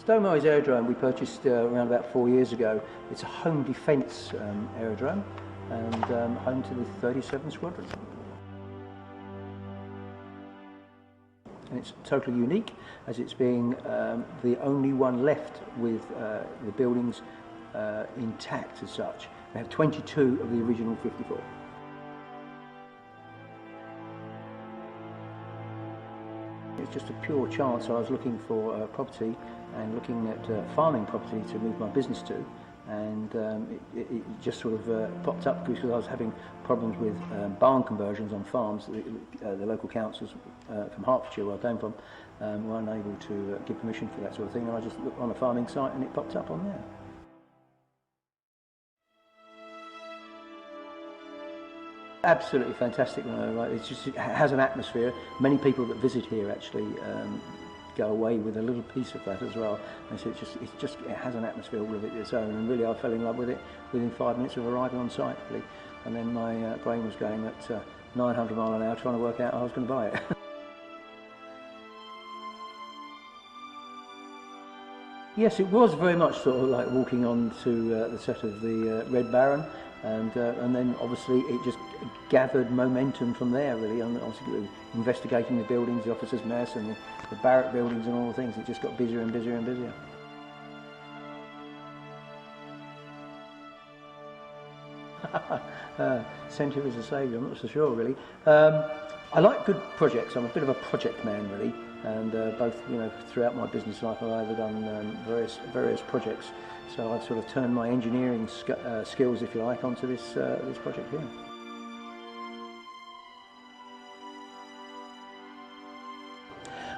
Stow Aerodrome we purchased around about 4 years ago. It's a home defence aerodrome and home to the 37 Squadron. And it's totally unique as it's being the only one left with the buildings intact as such. We have 22 of the original 54. It's just a pure chance. I was looking for property and looking at farming property to move my business to, and it just sort of popped up because I was having problems with barn conversions on farms. The local councils from Hertfordshire, where I came from, were unable to give permission for that sort of thing, and I just looked on a farming site and it popped up on there. Absolutely fantastic. It has an atmosphere. Many people that visit here actually go away with a little piece of that as well. And so it has an atmosphere all of it its own. And really, I fell in love with it within 5 minutes of arriving on site. Really. And then my brain was going at 900 miles an hour, trying to work out how I was going to buy it. Yes, it was very much sort of like walking on to the set of the Red Baron. And then obviously it just gathered momentum from there really, and obviously investigating the buildings, the officers' mess and the barrack buildings and all the things. It just got busier and busier and busier. Centre is a saviour, I'm not so sure really. I like good projects. I'm a bit of a project man really, and both throughout my business life I've either done various projects. So I've sort of turned my engineering skills, if you like, onto this project here.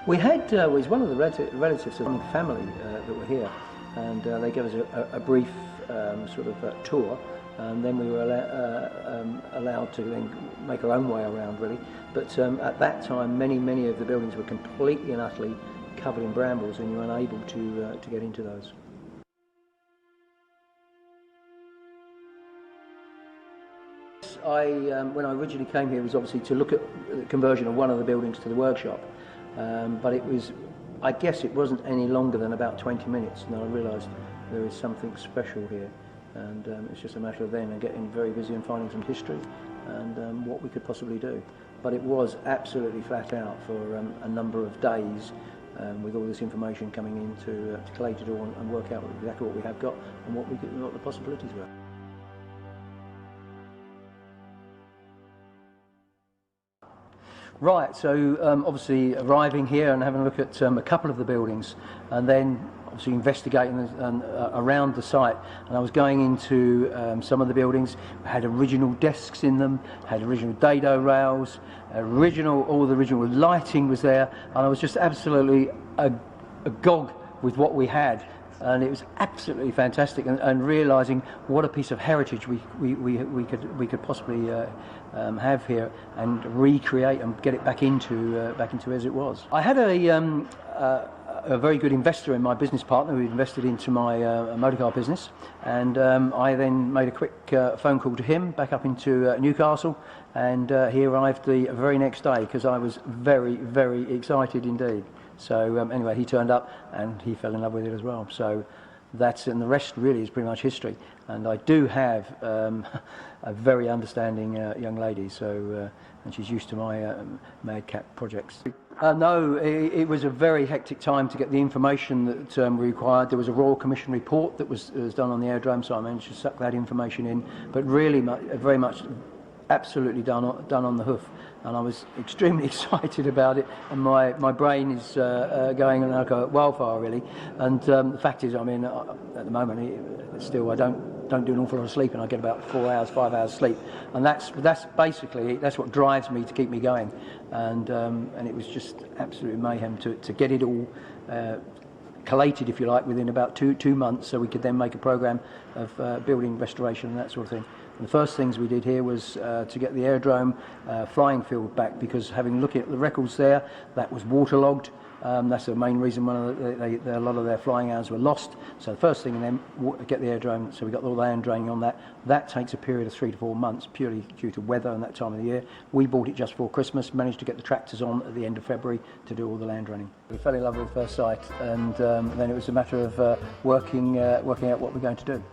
We had was one of the relatives of the family that were here, and they gave us a brief sort of tour, and then we were allowed to then make our own way around really. But at that time, many of the buildings were completely and utterly covered in brambles, and you were unable to get into those. When I originally came here, was obviously to look at the conversion of one of the buildings to the workshop, but I guess it wasn't any longer than about 20 minutes, and I realised there is something special here, and it's just a matter of then getting very busy and finding some history and what we could possibly do. But it was absolutely flat out for a number of days, with all this information coming in to collate it all and work out exactly what we have got and what the possibilities were. Right, so obviously arriving here and having a look at a couple of the buildings, and then obviously investigating around the site. And I was going into some of the buildings, had original desks in them, had original dado rails, all the original lighting was there, and I was just absolutely agog with what we had. And it was absolutely fantastic, and realising what a piece of heritage we could possibly have here and recreate and get it back into as it was. I had a very good investor in my business partner who invested into my motorcar business, and I then made a quick phone call to him back up into Newcastle, and he arrived the very next day because I was very excited indeed. So anyway, he turned up and he fell in love with it as well. So and the rest really is pretty much history. And I do have a very understanding young lady, so and she's used to my madcap projects. No, it was a very hectic time to get the information that we required. There was a Royal Commission report that was done on the aerodrome, so I managed to suck that information in. But really, very much, absolutely done on the hoof. And I was extremely excited about it, and my brain is going like a wildfire really. And the fact is, I mean, at the moment, still I don't do an awful lot of sleep, and I get about 4 hours, 5 hours sleep, and that's basically what drives me to keep me going. And it was just absolute mayhem to get it all collated, if you like, within about two months, so we could then make a programme of building restoration and that sort of thing And the first things we did here was to get the aerodrome flying field back, because having looked at the records there, that was waterlogged. That's the main reason a lot of their flying hours were lost. So the first thing, and then get the aerodrome, so we got all the land draining on that. That takes a period of 3 to 4 months, purely due to weather and that time of the year. We bought it just before Christmas, managed to get the tractors on at the end of February to do all the land draining. We fell in love with first sight, and then it was a matter of working out what we're going to do.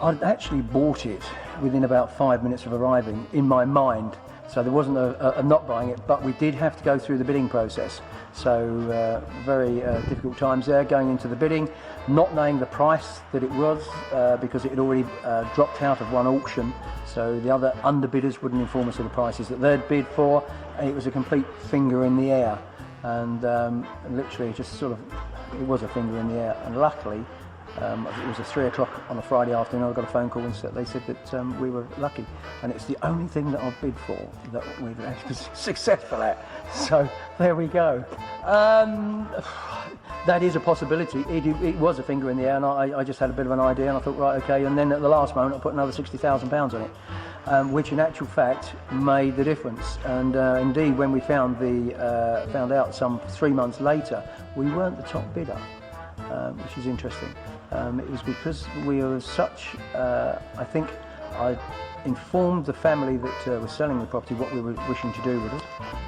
I'd actually bought it within about 5 minutes of arriving in my mind. So there wasn't a not buying it, but we did have to go through the bidding process. So very difficult times there, going into the bidding, not knowing the price that it was, because it had already dropped out of one auction. So the other underbidders wouldn't inform us of the prices that they'd bid for, and it was a complete finger in the air. And literally just sort of, it was a finger in the air. And luckily, it was 3 o'clock on a Friday afternoon. I got a phone call and they said that we were lucky, and it's the only thing that I've bid for that we've actually been successful at. So there we go. That is a possibility. It was a finger in the air, and I just had a bit of an idea, and I thought, right, okay. And then at the last moment, I put another £60,000 on it, which in actual fact made the difference. And indeed, when we found out some 3 months later, we weren't the top bidder, which is interesting. It was because we were such, I think I informed the family that was selling the property what we were wishing to do with it,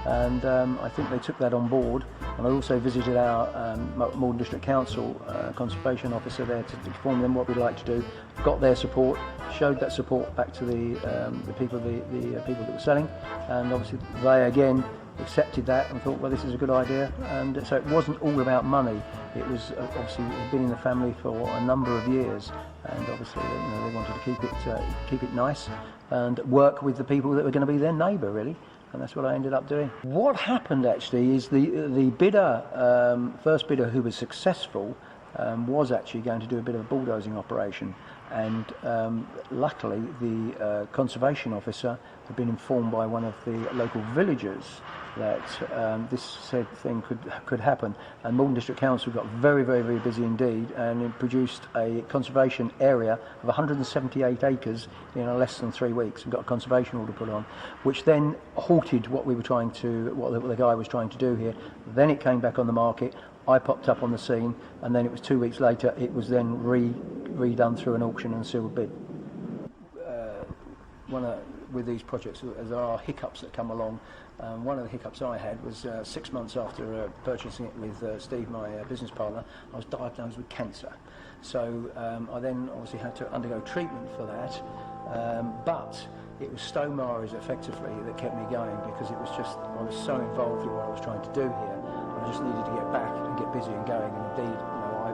and I think they took that on board. And I also visited our Malden District Council conservation officer there to inform them what we'd like to do, got their support, showed that support back to the people that were selling, and obviously they again accepted that and thought, well, this is a good idea. And so it wasn't all about money. It was obviously, it had been in the family for a number of years, and obviously they wanted to keep it nice and work with the people that were going to be their neighbour, really. And that's what I ended up doing. What happened actually is the bidder, first bidder who was successful, was actually going to do a bit of a bulldozing operation, and luckily the conservation officer had been informed by one of the local villagers that this said thing could happen, and Malden District Council got very, very, very busy indeed, and it produced a conservation area of 178 acres in less than 3 weeks, and got a conservation order put on, which then halted what the guy was trying to do here. Then it came back on the market. I popped up on the scene, and then it was 2 weeks later. It was then redone through an auction and sealed bid. With these projects, there are hiccups that come along. One of the hiccups I had was 6 months after purchasing it with Steve, my business partner, I was diagnosed with cancer. So I then obviously had to undergo treatment for that, but it was Stow effectively that kept me going, because it was just, I was so involved in what I was trying to do here. I just needed to get back and get busy and going, and indeed, I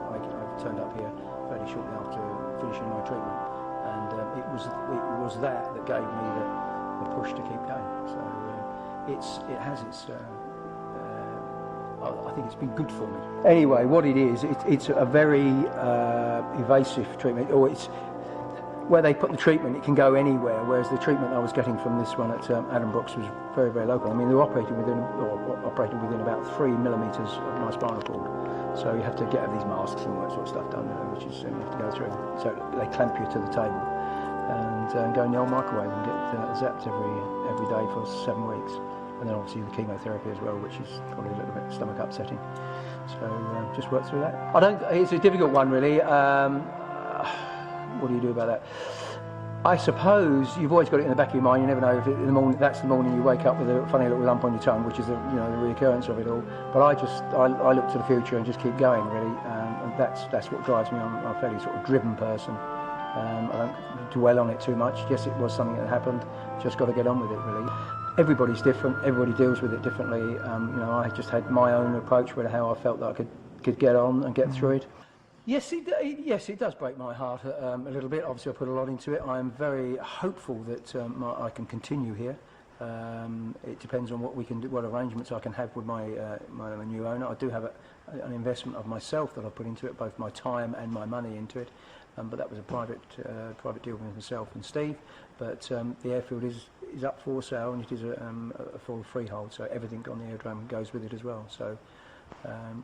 turned up here fairly shortly after finishing my treatment, and it was that gave me the push to keep going. So I think it's been good for me. Anyway, what it is, it's a very evasive treatment, or it's where they put the treatment, it can go anywhere, whereas the treatment I was getting from this one at Adam Brooks was very, very local. I mean, they were operating within about 3 millimetres of my spinal cord. So you have to get these masks and all that sort of stuff done, which is you have to go through. So they clamp you to the table and go in the old microwave and get zapped every day for 7 weeks. And then obviously the chemotherapy as well, which is probably a little bit stomach upsetting. So just work through that. It's a difficult one, really. What do you do about that? I suppose you've always got it in the back of your mind. You never know if in the morning, that's the morning you wake up with a funny little lump on your tongue, which is the reoccurrence of it all. But I look to the future and just keep going, really, and that's what drives me. I'm a fairly sort of driven person. I don't dwell on it too much. Yes, it was something that happened. Just got to get on with it, really. Everybody's different. Everybody deals with it differently. I just had my own approach with how I felt that I could get on and get through it. Yes, it does break my heart a little bit. Obviously, I put a lot into it. I am very hopeful that I can continue here. It depends on what we can do, what arrangements I can have with my new owner. I do have an investment of myself that I put into it, both my time and my money into it. But that was a private deal with myself and Steve. But the airfield is up for sale, and it is a full freehold, so everything on the aerodrome goes with it as well. So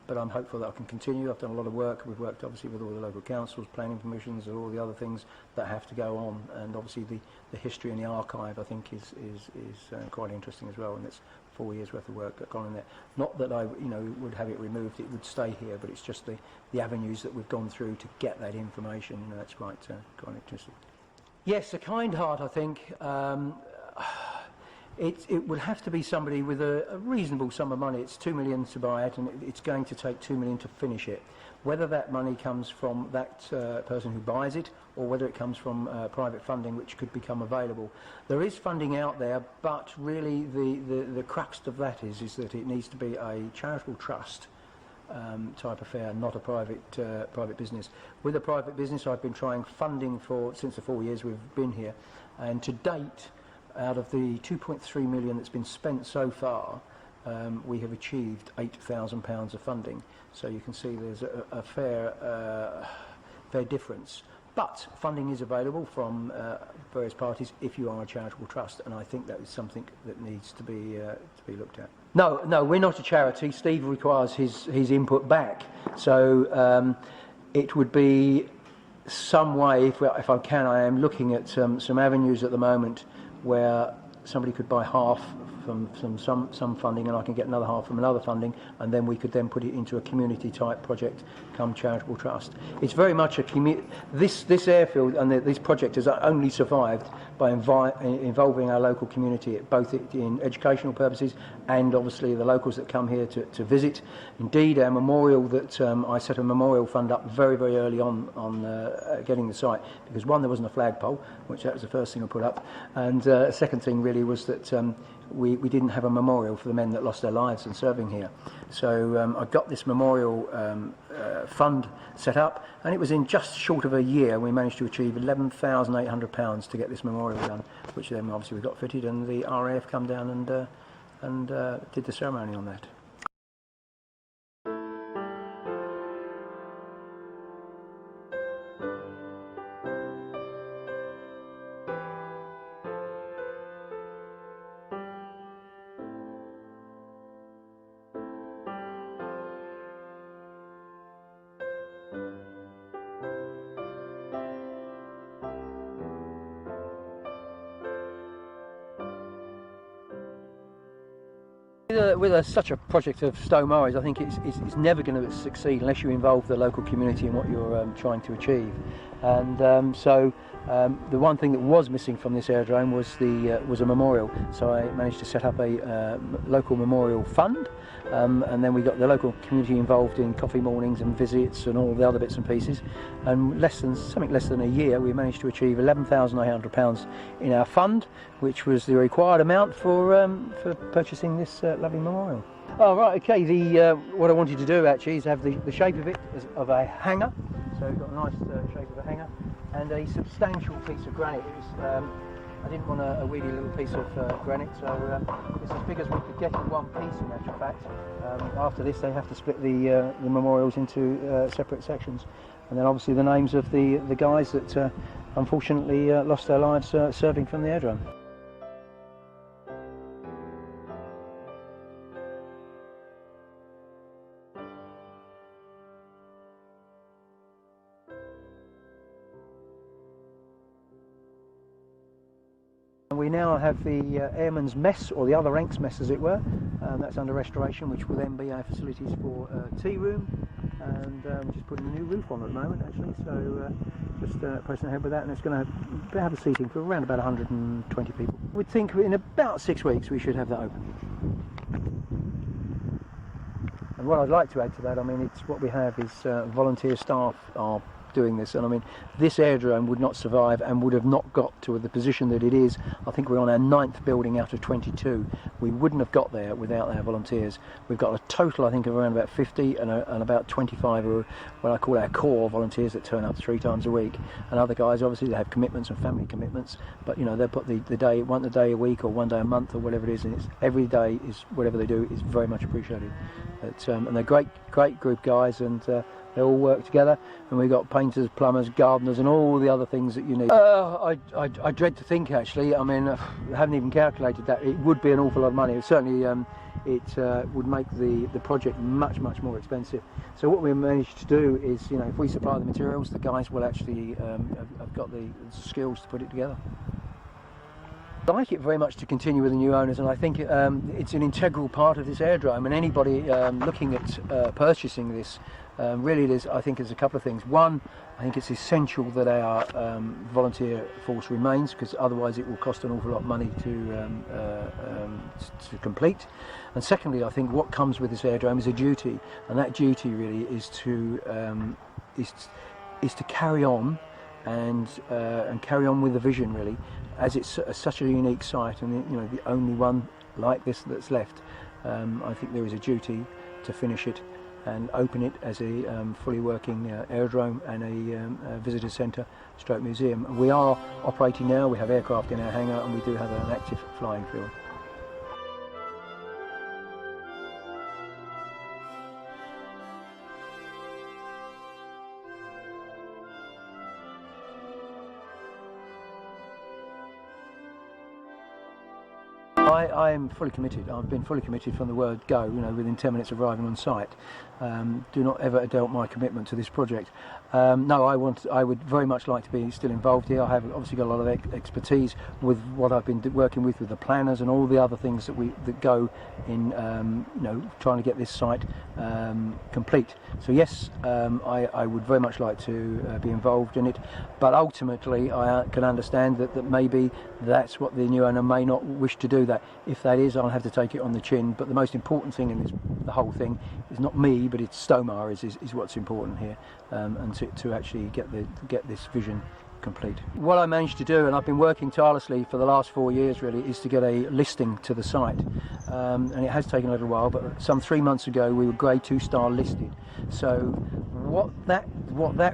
But I'm hopeful that I can continue. I've done a lot of work. We've worked obviously with all the local councils, planning permissions, and all the other things that have to go on. And obviously the history and the archive, I think, is quite interesting as well. And it's 4 years worth of work that's gone in there. Not that I, would have it removed. It would stay here, but it's just the avenues that we've gone through to get that information. That's quite interesting. Yes, a kind heart, I think. It would have to be somebody with a reasonable sum of money. It's 2 million to buy it, and it's going to take 2 million to finish it. Whether that money comes from that person who buys it, or whether it comes from private funding, which could become available. There is funding out there, but really the crux of that is that it needs to be a charitable trust type affair, not a private business. With a private business, I've been trying funding since the 4 years we've been here, and to date, out of the 2.3 million that's been spent so far, we have achieved £8,000 of funding. So you can see there's a fair difference. But funding is available from various parties if you are a charitable trust, and I think that is something that needs to be looked at. No, we're not a charity. Steve requires his input back. So it would be some way, if I can, I am looking at some avenues at the moment where somebody could buy half from some funding, and I can get another half from another funding, and then we could then put it into a community type project, come charitable trust. It's very much a this airfield and this project has only survived by involving our local community, both in educational purposes and obviously the locals that come here to visit. Indeed, our memorial that I set a memorial fund up very early on getting the site, because one, there wasn't a flagpole, which that was the first thing I put up, and the second thing really was that we didn't have a memorial for the men that lost their lives in serving here. So I got this memorial fund set up, and it was in just short of a year we managed to achieve £11,800 to get this memorial done, which then obviously we got fitted, and the RAF come down and did the ceremony on that. With such a project of Stow Morris, I think it's never going to succeed unless you involve the local community in what you're trying to achieve. And so the one thing that was missing from this aerodrome was a memorial. So I managed to set up a local memorial fund, and then we got the local community involved in coffee mornings and visits and all the other bits and pieces. And something less than a year, we managed to achieve £11,800 in our fund, which was the required amount for purchasing this lovely memorial. Oh right, okay. What I wanted to do actually is have the shape of it of a hanger. So we've got a nice shape of a hanger and a substantial piece of granite. I didn't want a weedy little piece of granite, so it's as big as we could get in one piece, in actual fact. After this, they have to split the memorials into separate sections, and then obviously the names of the guys that unfortunately lost their lives serving from the aerodrome. We now have the Airman's Mess, or the other ranks mess as it were, that's under restoration, which will then be our facilities for tea room, and we're just putting a new roof on at the moment actually, so just pressing ahead with that, and it's going to have a seating for around about 120 people. We'd think in about 6 weeks we should have that open. And what I'd like to add to that, I mean, it's what we have is volunteer staff are doing this, and I mean this aerodrome would not survive and would have not got to the position that it is. I think we're on our 9th building out of 22. We wouldn't have got there without our volunteers. We've got a total I think of around about 50 and about 25 are what I call our core volunteers that turn up 3 times a week, and other guys obviously they have commitments and family commitments, but you know they'll put the day, one a day a week or one day a month or whatever it is, and it's every day is whatever they do is very much appreciated. And they're great group guys, and they all work together, and we've got painters, plumbers, gardeners and all the other things that you need. I dread to think actually, I mean I haven't even calculated that. It would be an awful lot of money. Certainly it would make the project much more expensive. So what we managed to do is, you know, if we supply the materials, the guys will actually have got the skills to put it together. I'd like it very much to continue with the new owners, and I think it's an integral part of this aerodrome, and anybody looking at purchasing this, really I think there's a couple of things. One, I think it's essential that our volunteer force remains, because otherwise it will cost an awful lot of money to complete. And secondly, I think what comes with this aerodrome is a duty, and that duty really is to carry on and carry on with the vision, really, as it's such a unique site, and you know, the only one like this that's left. I think there is a duty to finish it and open it as a fully working aerodrome and a visitor centre stroke museum. We are operating now, we have aircraft in our hangar, and we do have an active flying field. I am fully committed. I've been fully committed from the word go, you know, within 10 minutes of arriving on site. Do not ever doubt my commitment to this project. No, I would very much like to be still involved here. I have obviously got a lot of expertise with what I've been working with the planners and all the other things that go in, you know, trying to get this site complete. So yes, I would very much like to be involved in it, but ultimately I can understand that maybe that's what the new owner may not wish to do. That if that is, I'll have to take it on the chin. But the most important thing in the whole thing is not me, but it's Stow is what's important here, and to actually get this vision complete. What I managed to do, and I've been working tirelessly for the last 4 years really, is to get a listing to the site, and it has taken a little while, but some 3 months ago we were grade 2 star listed. So what that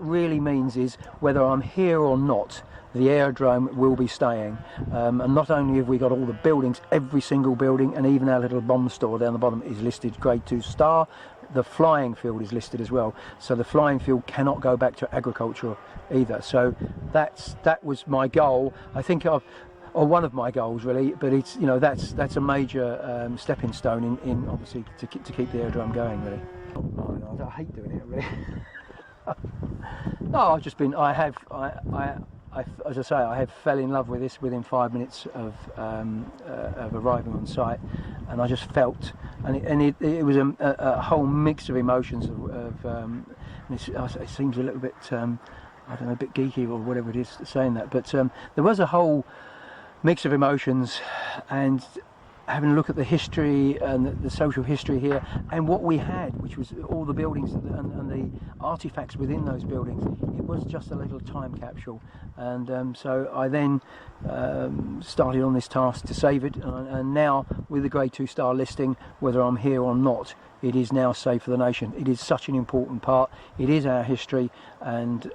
really means is whether I'm here or not, the aerodrome will be staying, and not only have we got all the buildings, every single building, and even our little bomb store down the bottom is listed grade 2 star. The flying field is listed as well, so the flying field cannot go back to agriculture either. So that was my goal, I think, or one of my goals really, but it's, you know, that's a major stepping stone in obviously to keep the aerodrome going really. I hate doing it really. No, I've just been, as I say, I have fell in love with this within 5 minutes of arriving on site, and I just felt, and it was a whole mix of emotions and it seems a little bit, I don't know, a bit geeky or whatever it is saying that, but there was a whole mix of emotions, and having a look at the history and the social history here, and what we had, which was all the buildings and the artifacts within those buildings. It was just a little time capsule, and so I then started on this task to save it, and now with the grade 2 star listing, whether I'm here or not, it is now saved for the nation. It is such an important part. It is our history, and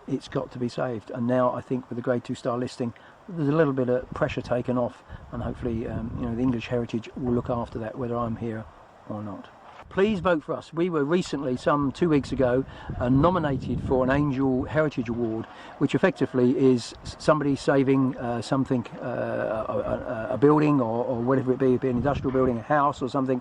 it's got to be saved. And now I think with the grade 2 star listing, there's a little bit of pressure taken off, and hopefully you know, the English Heritage will look after that, whether I'm here or not. Please vote for us. We were recently, some 2 weeks ago, nominated for an Angel Heritage Award, which effectively is somebody saving something, a building or whatever it be an industrial building, a house or something,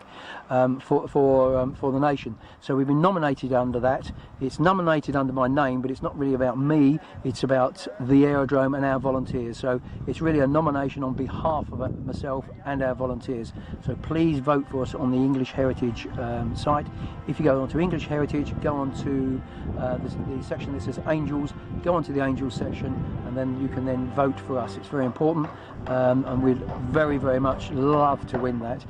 for the nation. So we've been nominated under that. It's nominated under my name, but it's not really about me. It's about the aerodrome and our volunteers. So it's really a nomination on behalf of myself and our volunteers. So please vote for us on the English Heritage site. If you go onto English Heritage, go onto the section that says Angels, go onto the Angels section, and then you can then vote for us. It's very important, and we'd very, very much love to win that.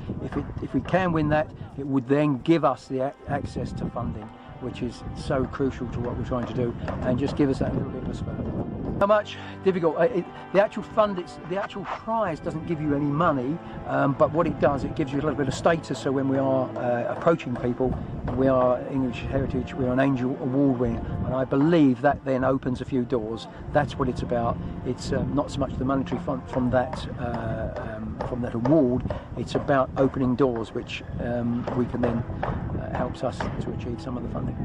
If we can win that, it would then give us the access to funding, which is so crucial to what we're trying to do, and just give us that little bit of a spur. How much? Difficult. The actual the actual prize doesn't give you any money, but what it does, it gives you a little bit of status. So when we are approaching people, we are English Heritage, we're an Angel Award winner, and I believe that then opens a few doors. That's what it's about. It's not so much the monetary fund from that award. It's about opening doors, which we can then helps us to achieve some of the funding.